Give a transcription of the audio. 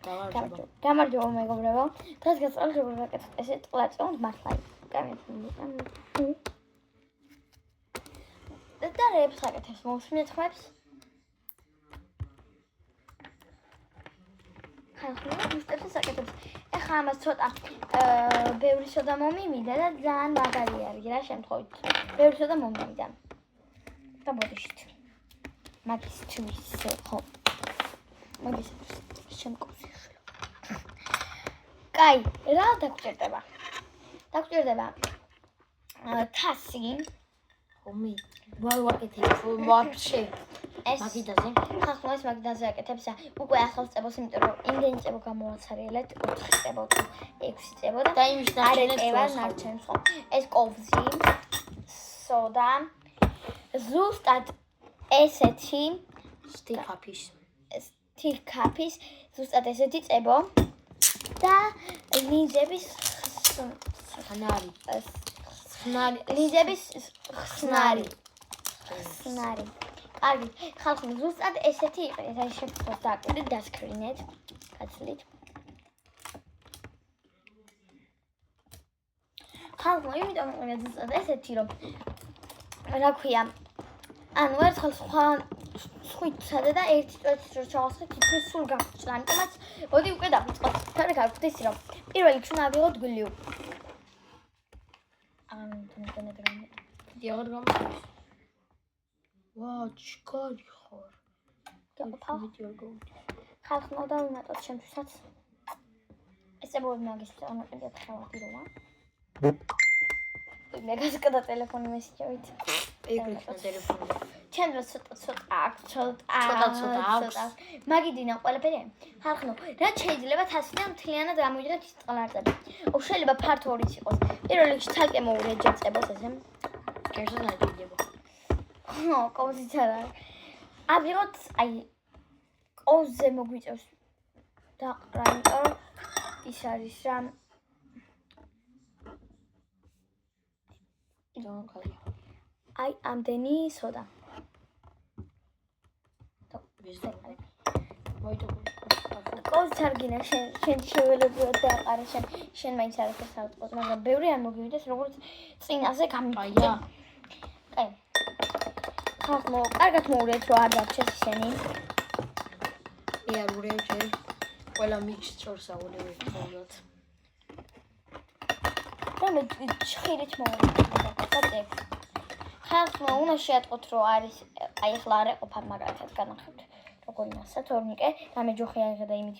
გამარჯობა მეგობრებო. დღეს გასწავლებ რაკეთოთ ესე ტყლაწევნ მართლა. და რეებს გაკეთებს მოსმენთ ხმებს. ხალხი მისტებს აკეთებს. ეხლა ამას ცოტა ბევრი სოდა მომივიდა და ძალიან მაგარი არის რა შემთხვევით. ბევრი სოდა მომივიდა. და მოდიშით. მაგისთვის ხო. მაგისთვის შემკოსი. კაი, რა დაგჭირდება? დაგჭირდება თასი. ხომი. ვაკეთებ ვაფშე. ეს მაგიდაზე. ხახლა ეს მაგიდაზე აკეთებს. უკვე ახალ წებოს, იმიტომ რომ იმდენი წებო გამოაცარიელეთ 4 წებო, 6 წებო და იმის არეკევას ნარჩენს ხო. ეს კოვზი, სოდა, ზუსტად ესეთი სტიქაფის ზუსტად ესეთი წებო და ლინზების ხსნარი. კარგი, ხალხი ზუსტად ესეთი იყენეთ, აი შეფხოს დააკვირდით, დასკრინეთ, გაცლით. ხალხი, იმიტომ იყენეთ ზუსტად ესეთი, რომ რა ქვია, ანუ ერთხელ სხვიცადა და ერთი წვეთით რო ჩავასხეთ, თითქოს სულ გამჭდა, ამიტომაც მოდი უკვე დავიწყოთ. თორე გავხდით ის რომ პირველ რიგში ავიღოთ გლიუ. დიაღარ გამოდის. ვაუ, ჩქარი ხარ. ხალხი დავიმატოთ შემთხვევით. ესე მოდი მაგისთვის ამოყიდეთ ხალხი როა. მე გასკდა ტელეფონი მესიჯებით. ეგრეთა ტელეფონი. ჩემ დროს ცოტა აქვს. მაგიდინა ყველაფერი. ხალხი რა შეიძლება თასიდან მთლიანად გამოვიდეთ ის ტყლარწები. შეიძლება ფართო ორიც იყოს. პირველ რიგში ცალკე მოურეჯებწებოს ესე. კერძო დაიდება. ხო, კოვზიც არა. ავიღოთ, აი კოვზე მოგვიწევს დაყრა, იმიტომ რომ ის არის რა. აი ამდენი სოდა. კოვზიც არ გინდა შენ შეველებიოთ და აყარა შენ მაინც არ ახერხებს ავწყოთ, მაგრამ ბევრი არ მოგივიდეს როგორც წინაზე გამიგია. კაი. ხალხო, კარგად მოურეთ რომ არ დარჩეს ისინი. არ ურევ ყველა მიჩწორს აულევ ხოლმე. მე ხირით მოვიდა. ხალხო, უნდა შეატყოთ რომ არის აი ახლა არ ეყოფა მაგალითად განახებთ. როგორი მასა თორნიკე, და მე ჯოხი აღება იმით